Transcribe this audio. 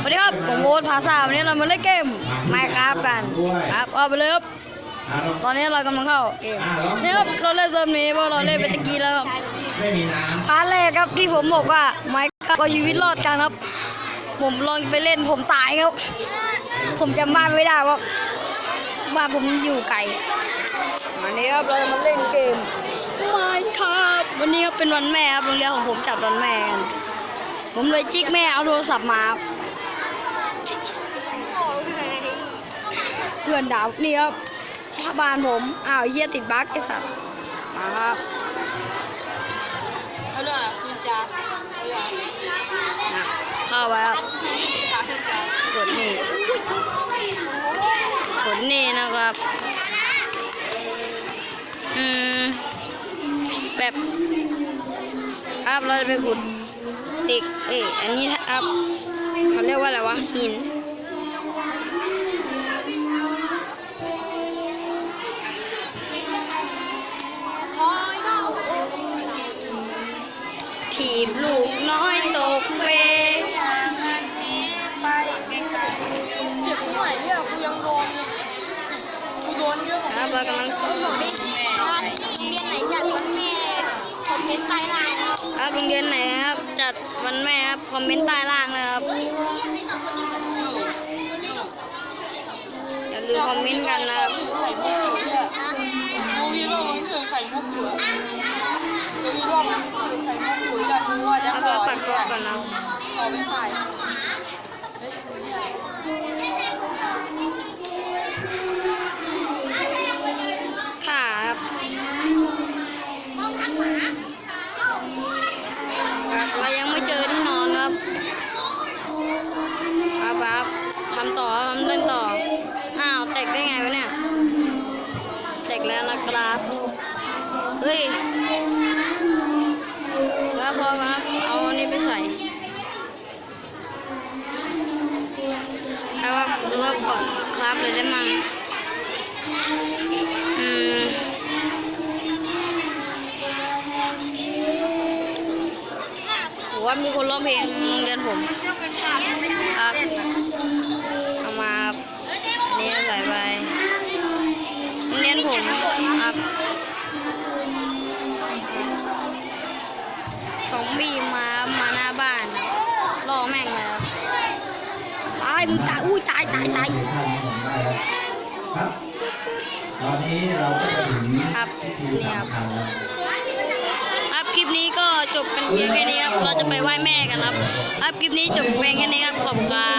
วัสดีครับผมโอ๊ตภาษาวันนี้เรามาเล่นเกม Minecraft กันครับเอาไปเลยครับตอนนี้เรากำลังเข้าเกมนี่ครับเราเล่นเซิร์ฟนี้เพราะเราเล่นไปตะกี้แล้วครับพาร์ทแรกครับที่ผมบอกว่า Minecraft เอาชีวิตรอดกันครับผมลองไปเล่นผมตายครับผมจำบ้านไม่ได้ว่าบ้านผมอยู่ไกลวันนี้ครับเราจะมาเล่นเกม Minecraft วันนี้ครับเป็นวันแม่ครับโรงเรียนของผมจัดวันแม่ผมเลยจิกแม่เอาโทรศัพท์มาเพื่อนดาวนี่ครับถ้าบ้านผมอ้าวเฮียติดบั๊กไอ้สัตว์มาครับเอาเลยคุณจ๋าเข้าไปครับกดนี่นะครับแบบครับเราจะไปขุดติ๊กอันนี้ครับเขาเรียกว่าอะไรวะหินถีบลูกน้อยตกเวไปเจ็บหัวเยอะกูยังโดนเลยกูโดนเยอะครับเรากำลังโรงเรียนไหนครับจัดวันแม่ครับคอมเมนต์ใต้ล่างนะครับอย่าลืมคอมเมนต์กันนะครับกูคิดว่ามันถือไข่มุกอยู่กูคิดว่ามันถือไข่มุกอยู่อยากรู้ว่าจะเราปัดฟอกก่อนนะขอไม่ถ่ายค่ะครับเรายังไม่เจอที่นอนครับครับทำต่อทำเล่นต่ออ้าวแตกได้ไงวะเนี่ยแตกแล้วนะครับเฮ้ยแล้วพอครับเอาอันนี้ไปใส่ครับดูว่าก่อนครับเลยได้มั้งว่ามีคนร้องเพลงโรงเรียนผมครับเอามาอันนี้ใส่ไปโรงเรียนผมครับซอมบี้มาหน้าบ้านล่อแม่งเลยครับตายมึงตายอุ้ยตายครับตอนนี้เราก็จะถึงพิธีสำคัญแล้วครับคลิปนี้ก็จบกันเพียงแค่นี้ครับเราจะไปไหว้แม่กันครับคลิปนี้จบเพียงแค่นี้ครับขอบคุณ